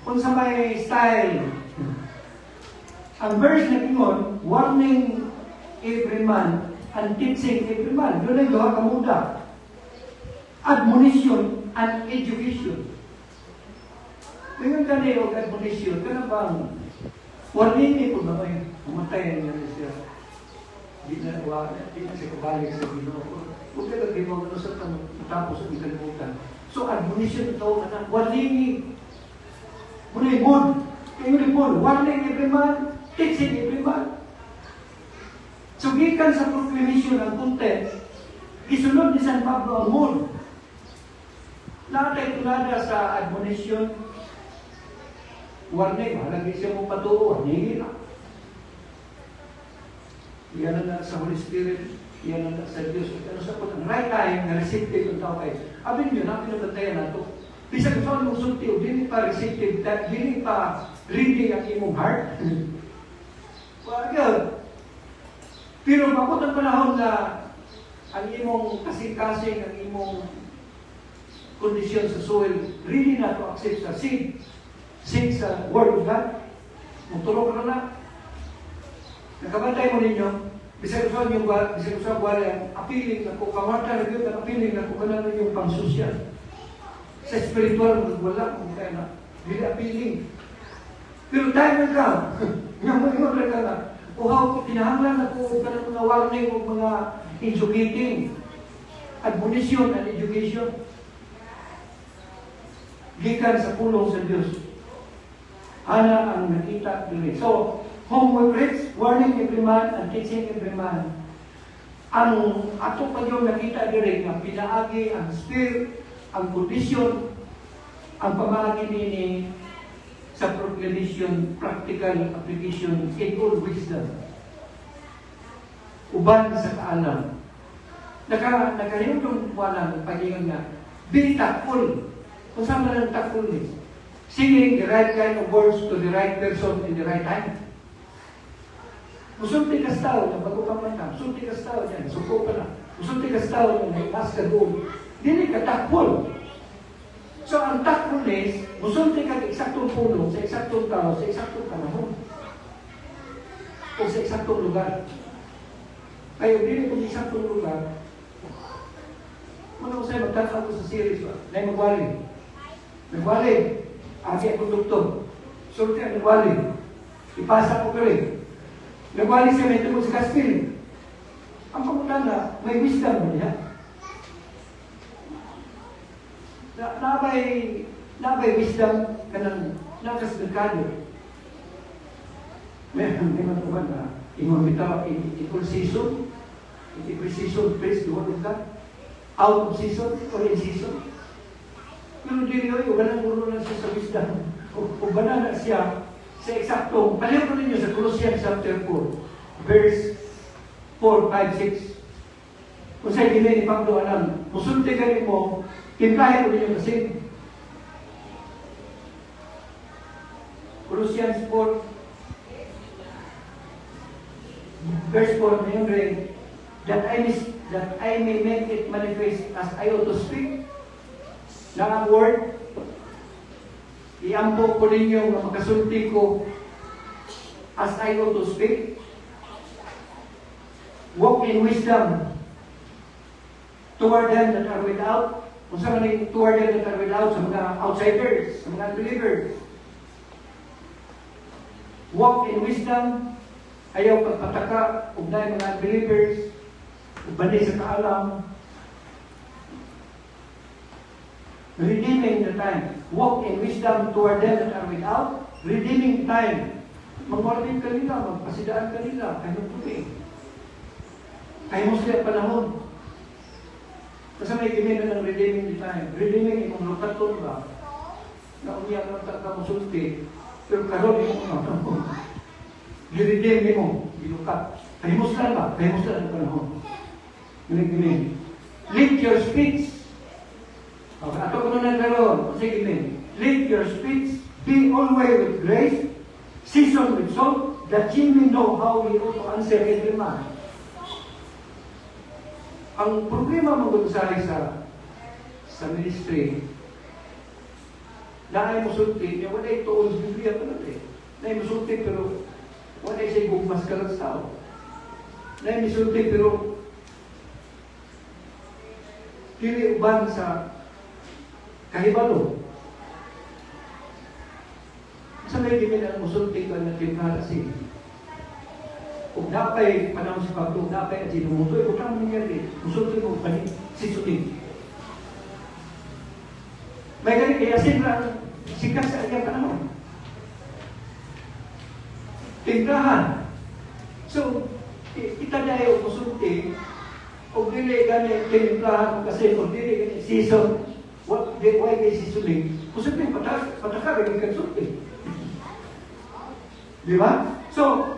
kung saan may style. Ang verse na ingon, warning every man and teaching every man. Doon ay duha ka mooda. Admonition and education. Ngayon ka niyo, admonition, ka na bang Warning ni po ba kayo? Umatay niya na siya. Di na siya kabalik sa Ginoo. Huwag ka lang mo ano sa tapos ang kalimutan. So, admonition ito na warning ni. Muna good. Kayo ni Paul, warning every man, teaching every man. So, gikan sa proclamation ang content, isunod ni San Pablo ang mood. Lahat ay tulada sa admonition, warning, halagi siya mong patuo, warning na. Iyan na sa Holy Spirit, iyan na sa Diyos. Ano sa po, ang right time, na-receptive ang tao kayo. Abin nyo, napinabantayan na ito. Bisag sa mong sulti, dili pa receptive, dili pa reading ang imong heart. Wag yun. Pero bakit ang panahon na ang imong kasing-kasing, ang imong kondisyon sa soil, really na to accept sa seed sa Word of God. Magtulog ka na. Nakabantay mo ninyo, bisag sa yung wala, appealing na ko, kawarta na yun, appealing na ko kanan yung pang-social. Sa spiritual, wala kung kaya na, hindi appealing. Pero tayo na ka, nga mo na ka na, uhaw, kinahanglan ako ka ng mga warning o mga educating, admonition and education. Gikan sa pulong sa Diyos. Ana ang nakita dili. So, homework reads, warning every man and teaching every man. Ang ato pa yung nakita dili nga pinaagi ang spirit, ang kondisyon, ang pamagi nini sa proclamation, practical application in all wisdom. Uban sa kaalam. Nakalimot yung walang pagiging nga, be tactful. Kung saan man ang tactfulness? Singing the right kind of words to the right person in the right time. Musulti ka sa tao, bago ka man ka, musulti ka sa tao dyan, suko ka na. Musulti ka sa tao dyan, may mas ka doon. Dili ka tactful. So, ang tactfulness, musulti ka eksaktong pulong, sa eksaktong tao, sa eksaktong panahon. O sa eksaktong lugar. Kayo, dili kung eksaktong lugar, ano ko sa'yo, magtatawag ko sa series ba? Na yung magwali. Nagwali. Agi akong doktor. Sulti ang nagwali. Ipasa ko ka rin. Nagwali siya may tungkol sa Gaspil. Ang pamutan na, may wisdom mo niya. Nabay wisdom ka ng nakasigado. May matuman na imong bitaw, equal season, praise the word of God. Out of season or in season. Pero dili yun, uganan ulo na siya sa wisdom. Uganan na siya sa eksaktong, paliw ko ninyo sa Colossians chapter 4, verse 4, 5, 6. Kung sa'yo gini ni Pablo alam, musulti ka rin mo, timplahin mo ninyo kasi. Colossians 4, verse 4, mayroon rin, that I may make it manifest as I ought to speak. Na ang word, iampo ko ninyo na makasulti ko as I ought to speak. Walk in wisdom toward them that are without. Kung saan man toward them that are without, sa mga outsiders, sa mga unbelievers. Walk in wisdom, ayaw pagpataka, ugnay mga unbelievers, ubanay sa kaalam. Redeeming the time. Walk in wisdom toward them that are without. Redeeming time. Magwarning ka nila, magpasidaan ka nila, kayo puti. Kayo mo sila panahon. Kasi may gimina ng redeeming the time. Redeeming yung lukaton ba? Na umiyak ng tatamusulti. Pero karoon yung panahon. Giredeem mo, gilukat. Kayo mo sila ba? Kayo mo sila ng panahon. Giling-giling. Lift your speech. Okay, ato ko na nagkaroon. Sige, lift your speech. Be always with grace. Season with salt. That you may know how we ought to answer every man. Ang problema mo sa ministry, na ay musulti, niya wala ito sa Biblia pa natin. Na ay musulti pero wala siya gugmas ka lang sa tao. Na ay musulti pero dili uban sa kahibalo. Sa may gimin ang musulti ko na timnarasi. Kung napay panahon si Pablo, napay at sinumutoy, kung kang nangyari, musulti mo pa rin, sisutin. May ganit kaya sila sikat sa kanyang panahon. Timplahan. So, kita niya yung musulti, o dili ganit timplahan kasi o dili ganit season, why kay sisuling, musulti pataka ganit kansulti. Di ba? So,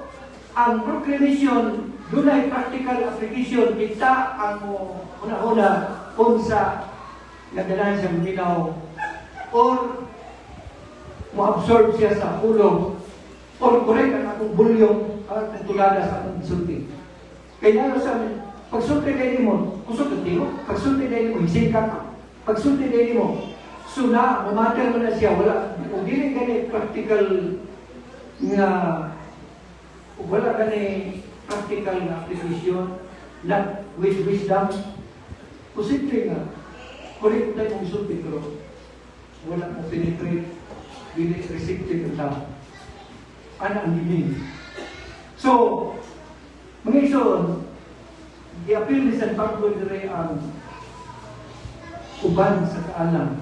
ang proclamation, doon ay practical application, kita ang una-una kung sa nagdalan siya minaw or mo-absorb siya sa ulo or correct ang akong bulyong at tulada sa akong sulti. Kaya nalo sa amin, pagsulti kayo mo, kusulti mo, pagsulti kayo mo, hising ka. Pagsulti kayo mo, suna, mamater mo na siya, wala, kung dili ganit practical nga, wala ganit practical na application, not with wisdom, posible nga, correct na kung sulti, pero wala mo penetrate, dili receptive ang tao. Ano ang giling? So, mga ison, i-appeal ni San Pablo dire ang uban sa kaalam.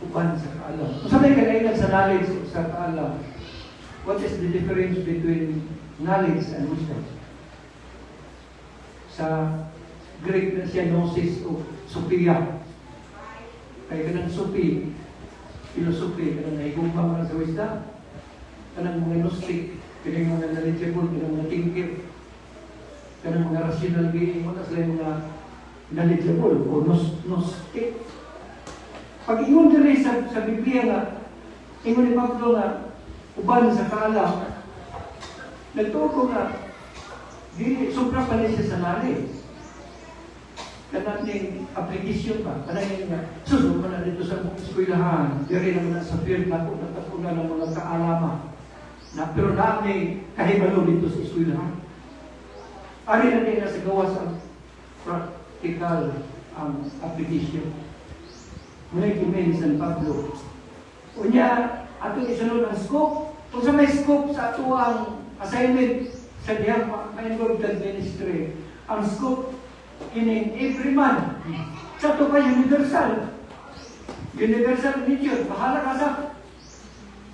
Uban sa kaalam. Kung sabay kanailan sa knowledge sa kaalam, what is the difference between knowledge and wisdom? Sa Greek na siya gnosis o Sophia. Kaya kanang Sophie, philosophy, kanang naigumpang ka sa wisdom, kanang mga gnostic, kanang mga knowledgeable, kanang mga thinker, kanang mga rational being, mga sila mga knowledgeable o gnostic. Pag ingon diri sa Biblia nga, ingon ni Pablo nga, uban sa kaalam, nagtuko nga, di sobra pa niya sa knowledge. Kanang ning application pa, kanang nga, susunod man na dito sa eskwelahan, diri naman na sa field na po, nagtapunan ng mga kaalama. Na, pero namin kahibalo dito sa eskwelahan. Ari na din na sa gawas ang practical ang application. Muna kimin San Pablo. Unya, ato isunod ang scope. Kung sa may scope sa ato ang assignment sa diyang ma-involved ministry, ang scope in every man. Sa ito pa universal. Universal nature. Bahala ka sa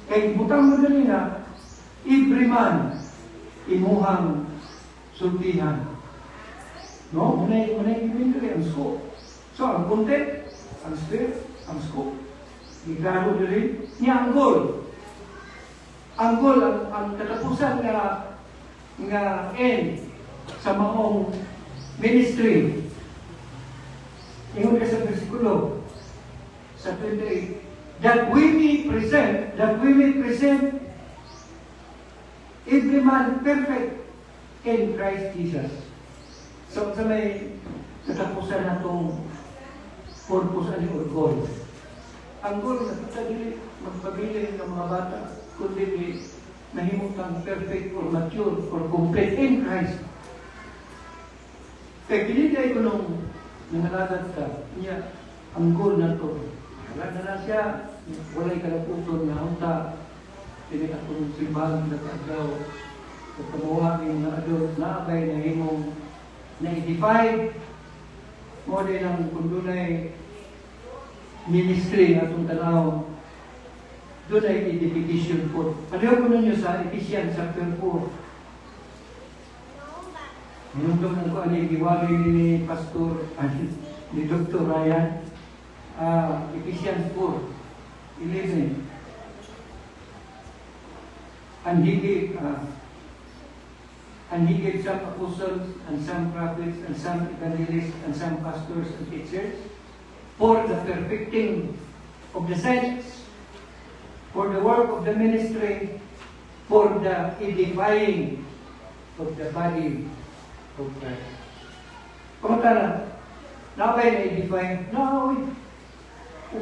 kay butang mo dali na every man imuhang sultihan. No? Muna yung ang scope. So, ang content, ang spirit, ang scope, igaro dali niya ang goal. Ang goal, ang katapusan nga end sa maong ministry. Ingon ka sa versikulo sa 28, that we may present every man perfect in Christ Jesus. So sa may katapusan na itong purpose or goal. Ang goal na magpabilin ng mga bata, kundi nahimutang perfect or mature or complete in Christ. Kaya kinigay ko nung nangalagad ka, niya, ang goal na ito. Wala na siya, wala'y kalaputon na unta, pinita ko ng simbahan na kagdaw, at kamuhangin na adult na abay na himong na-edify, mo din ang kundunay ministry atong tanaw, doon ay edification po. Paliw ko ninyo sa Ephesians chapter 4. Minundong ng ko ano yung giwagi ni Pastor, ni Dr. Ryan, Ephesians 4:11. And he gave some apostles, and some prophets, and some evangelists, and some pastors and teachers, for the perfecting of the saints, for the work of the ministry, for the edifying of the body of Christ. Pagkatala, nakay na-edify, kung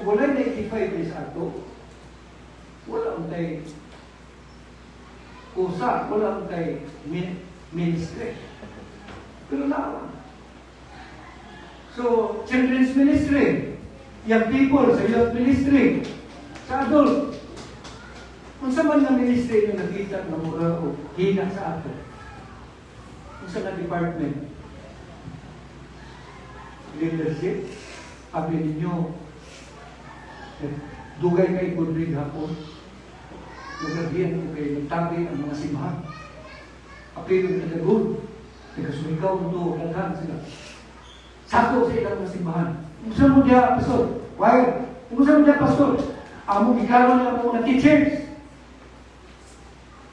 wala na-edify sa ato, wala ang tayo kusa, wala ang tayo ministry. Pero naman. So, children's ministry, young people sa youth ministry, sa adult, Kung sa man nga ministry yung nakita na mura o hina sa ato, kung sa na department, leadership, sabi ninyo, dugay kay Godrig hapon, nagabihan ko kayo, nagtabi ang mga simbahan. Apilo na nagagod, nagkasumikaw ito, daghan sila. Sako sa ilang mga simbahan. Kung saan mo diya, pastor? Why? Kung saan mo diya, pastor? Amo, ikaw na mga teachers.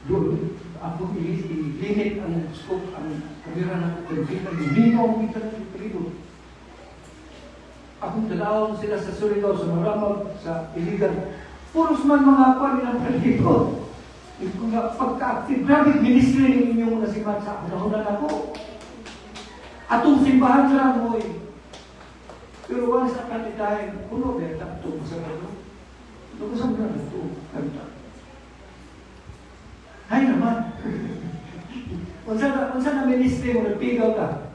Doon, ako i-limit ang scope, ang kamera na pagkita, hindi mo ang kita ng peligro. Akong dalawang sila sa Surigao, sa Maramag, sa Iligan. Puros man mga kwan nilang peligro. Kung pagka-active, grabe ministry ninyo na si Matt sa unahunan ako. Atong simbahan lang mo eh. Pero once upon a time, puno ba ito ito sa ano? Nagusang na ito. Ay naman. Kung saan na ministry mo, nagpigaw ka.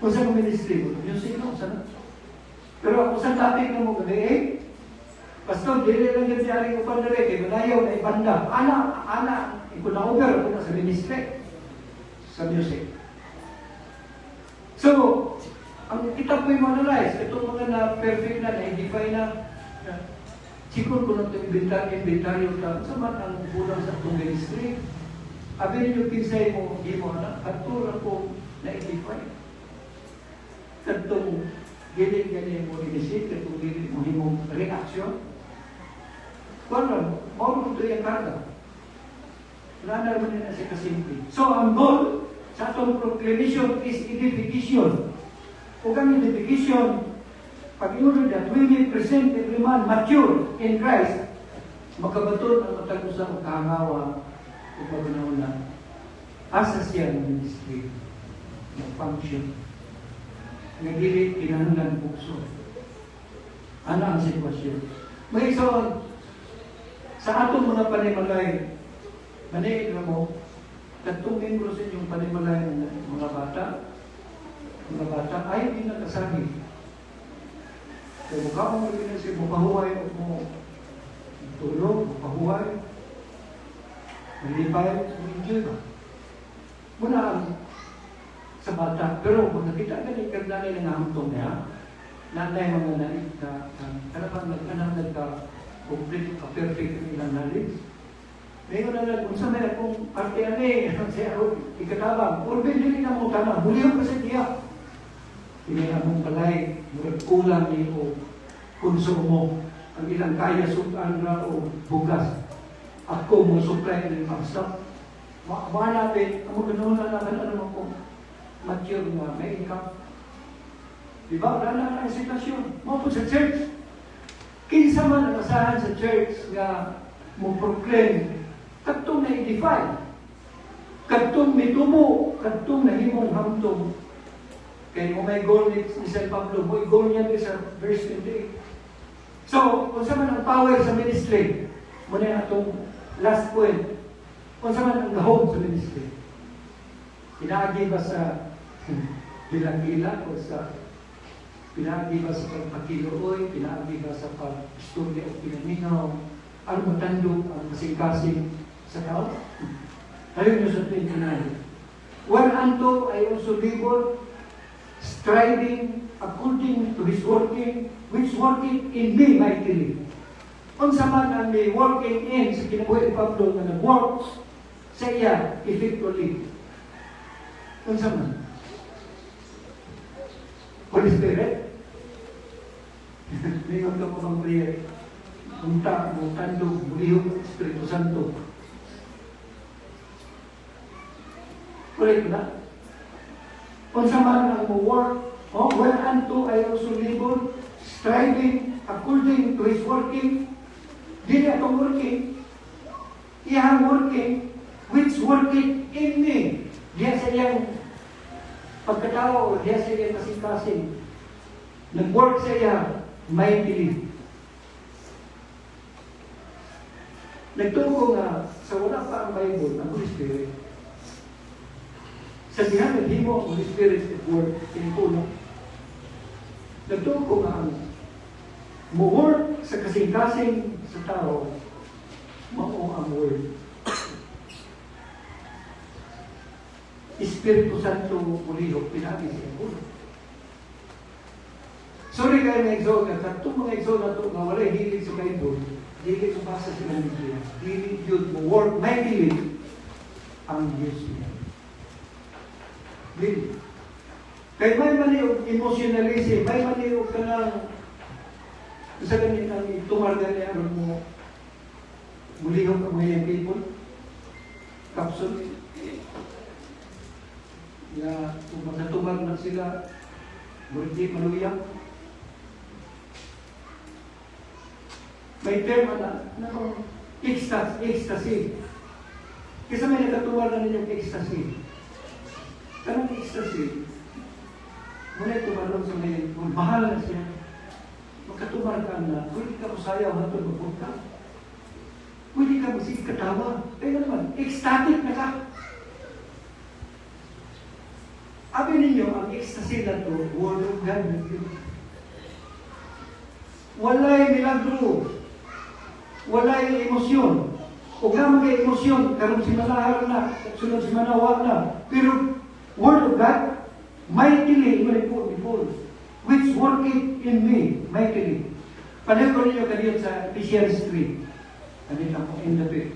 Kung saan na ministry mo, music na, kung saan na. Pero kung saan topic na mo, pastor, dili lang yung tiyari ko pa na rin, kaya malayaw na ibanda. Ana, ikunaugar ako na sa ministry. Sa music. So, ang kita po yung analyze, itong mga na-perfect na, na-define na, siguro ko nang inventaryo ka, sa man ang kulang sa itong ministry. Abi ninyo pinsay mo, hindi mo na, katura ko na-define. Katong gili-gili mo inisip, katong gili mo himong reaksyon. Kung maulo ito yung karga. Wala na naman nila sa kasimple. So, ang goal sa itong proclamation is edification. Kung ang edification, pag iunod na 20% every man mature in Christ, makabaton ang matag sa kahangawa o paganaw na asa siya ng ministry, ng function. Nagdili, kinahanglan bukso. Ano ang sitwasyon? May isa, sa atong mga panimalay, maniin na mo, tatong membro sa inyong panimalay ng mga bata ay hindi nakasabi. Kaya mukha mo rin siya, mapahuway mo tulog, mapahuway, malipay, enjoy ba? Muna ang sa bata, pero kung nakita ka ni kagdani ng hamtong niya, nanay mga nalit na karapang nagka-complete, ka-perfect ng ilang knowledge. Ngayon na lang, kung sa may akong parte ani, siya ako, ikatabang, urbe din na mo tanang, huliw ka sa diya. Hindi na mong palay, kulang ni o konsumo, ang ilang kaya sukan na o bugas. Ako mo supply ng mga stock. Mga natin, ang ganoon na natin, ano mo mature na may income. Diba? Wala na ang sitwasyon. Mo po sa church. Kinsa man ang asahan sa church nga mo proclaim, katong na i-define, katong mitubo, katong nahimong hamtong. Kaya mo may goal ni San Pablo, mo i-goal niya sa verse 28. So, kung saan man ang power sa ministry, muna yung atong last point, kung saan man ang gahom sa ministry, pinaagi ba sa bilang-ila o sa pinaagi ba sa pagpakiluoy, pinaagi ba sa pag-istorya o pinaminaw, ano matandog ang kasing-kasing sa tao? Ayun nyo sa 29. Whereunto I also labor, striving according to His working, which working in me mightily. Kung sa man ang may working in sa kinabuhi ni Pablo na nag-work sa iya effectively. Kung sa man? Holy Spirit? May mga po pang prayer. Punta, tandog, bulihog, Espiritu Santo. Correct na? Kung sa man ang work, whereunto I also labor, striving according to His working, dili atong working, iyang working, which working in me. Diya sa iyang pagkatao, diya sa iyang kasing-kasing. Nag-work sa iya, mightily. Nagturo nga, sa wala pa ang Bible, ang Holy Spirit, sa dihan naghimo ang Holy Spirit at work, tinipuno. Nagturo nga ang mo-work sa kasing-kasing sa tao, mao ang word. Espiritu Santo ulihok pinagi sa ulo. Sorry kayo na exo, at itong mga exo na ito, na wala hilig sa Bible, hilig sa basa sila ng Biblia, hilig yun mo work mightily ang Diyos niya. Hilig. Kaya may maniyog emotionalism, may maniyog ka ng sa ganit ang tumarga niya mo mulihok ang mga people, kapsul, na kung magnatumag na sila, murid maluyak. May term na ecstasy. Kasi may nagkatuwar na ninyong ecstasy. Kanang ecstasy, muna tumalong sa ngayon, kung mahal na siya, magkatumar ka na, pwede ka masayaw na ito magpunta. Pwede ka masig katawa. Kaya naman, ecstatic na ka. Abi ninyo, ang ecstasy na ito, word of God na yun. Walay milagro. Walay emosyon. O nga mga emosyon, karong si manahar na, sunod si manawa na. Pero, word of God, mightily, which worketh in me, mightily. Panayin ko ninyo kanina sa Ephesians 3. Kanina po, in the book.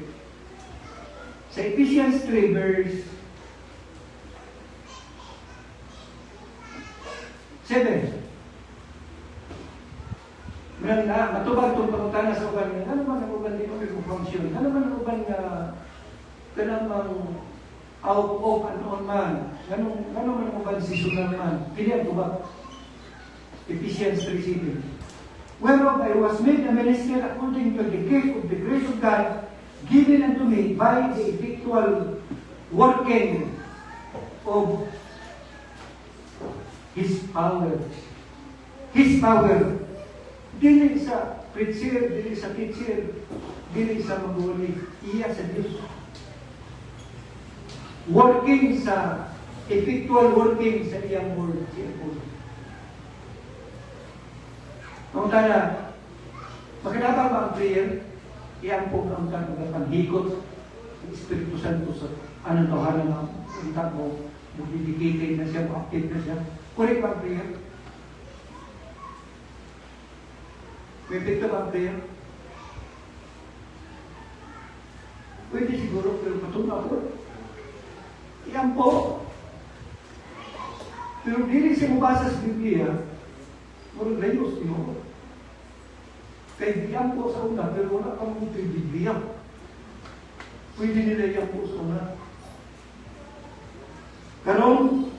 Sa Ephesians 3, verse 7. Matubag itong pangutana sa uban niya. Ano man ang uban di mag-function? Ano man ang uban nga kanamang out of and on man? Ano man ang uban seasonal man? Pili ang tubag. Ephesians 3:7. Whereof I was made a minister according to the gift of the grace of God given unto me by the effectual working of His power. His power. Dili sa preacher, dili sa teacher, dili sa maguli. Iya sa Diyos. Working sa, effectual working sa iyang word. Kung tala, magkadaba ba ang prayer? Iyang po ang panghikot ng Espiritu Santo sa anong tawanan na unta mo, dedicated na siya, active na siya. Correct ba ang prayer? May epekto ba ang prayer? Pwede siguro, pero patungkol po. Iyan po. Pero dili siya mabasa sa Biblia, murag layos, no? Kaya iyan po sa una, pero wala kang mga Biblia. Pwede nila iyan po sa una. Karon,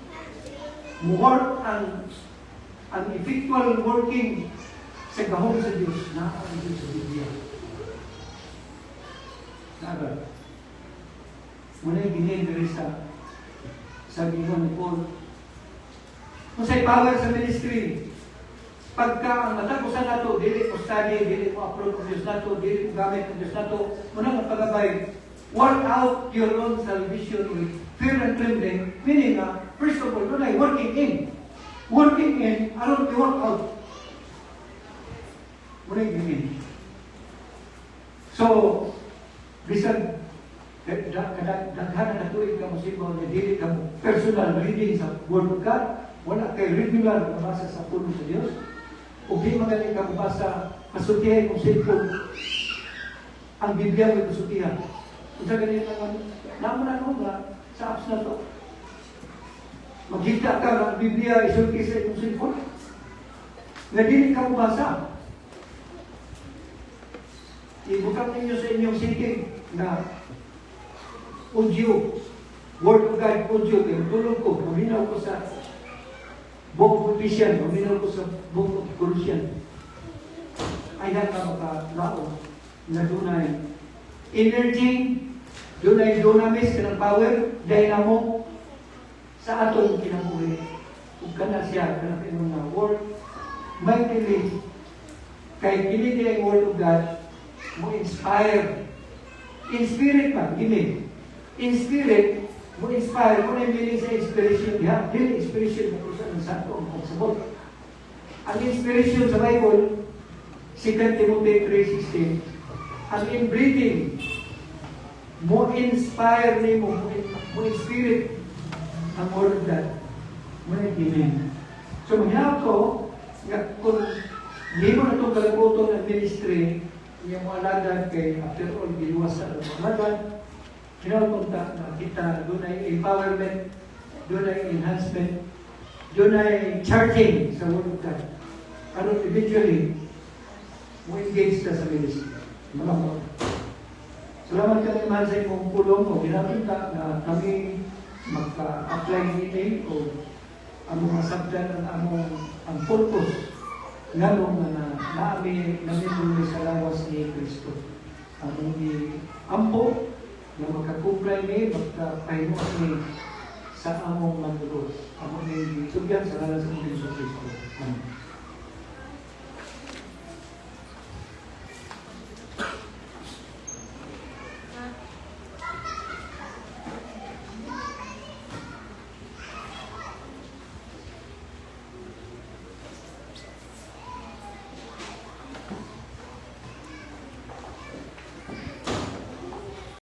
muwar ang effectual working sa gahong sa Diyos na ang Diyos sa Biblia. Naga, muna'y ginendere sa gingon ni Paul. Kung sa'y power sa ministry, pagka ang matagusan nato, dili ko study, dili ko approve ang Diyos nato, dili ko gamit ang Diyos nato, munang magpagabay, work out your own salvation with fear and trembling, meaning na, first of all, muna'y working in, aron i-work out. Muna'y ginin. So, bisan, daghan na tuwid ka mo sigaw na dili ka mo personal reading sa Word of God, wala kay regular na basa sa puno sa Diyos, o di magaling ka mabasa, pasutihay kung cellphone, ang Biblia may pasutihan. Kung sa ganyan naman nga, sa apps na to, magkita ka ng Biblia, isulti sa inyong cellphone, na dili ka mabasa. Ibukang ninyo sa inyong setting na audio, Word of God audio, kaya tulog ko, maminaw ko sa Book of Ephesians, maminaw ko sa Book of Colossians. Ay na makalaon na dunay energy, dunay dunamis, kanang power, dynamo, sa atong kinabuhi. Kung kana siya, kanang mga word, mightily, kay kini ang Word of God, mo inspire. In spirit pa, gini. In spirit, mo inspire. Kung yung meaning sa inspiration, diha, dili inspiration na kusa ng santo ang pagsabot. Ang inspiration sa Bible, 2 Timothy 3:16, ang inbreeding, mo inspire ni mo spirit ang word of God. Mo nag-amen. So mangyayap ko, nga kung hindi mo na itong kalimutan ng ministry, yung mga ladan kay after all, giluwas sa mga ladan, kinapunta na kita, doon ay empowerment, doon ay enhancement, doon ay charging sa word of God. Ano eventually, mo engage na sa ministry. Malamang. Salamat kami man sa imong pulong o ginapita na kami magka-apply nito o ang mga sabdan ang purpose nga nung namin sa lawas ni Kristo. Ang ampo na magkakumply ni, magkapahimuas ni sa among magdulos. Among ni Sugyan sa lalas ng Kristo. Amen.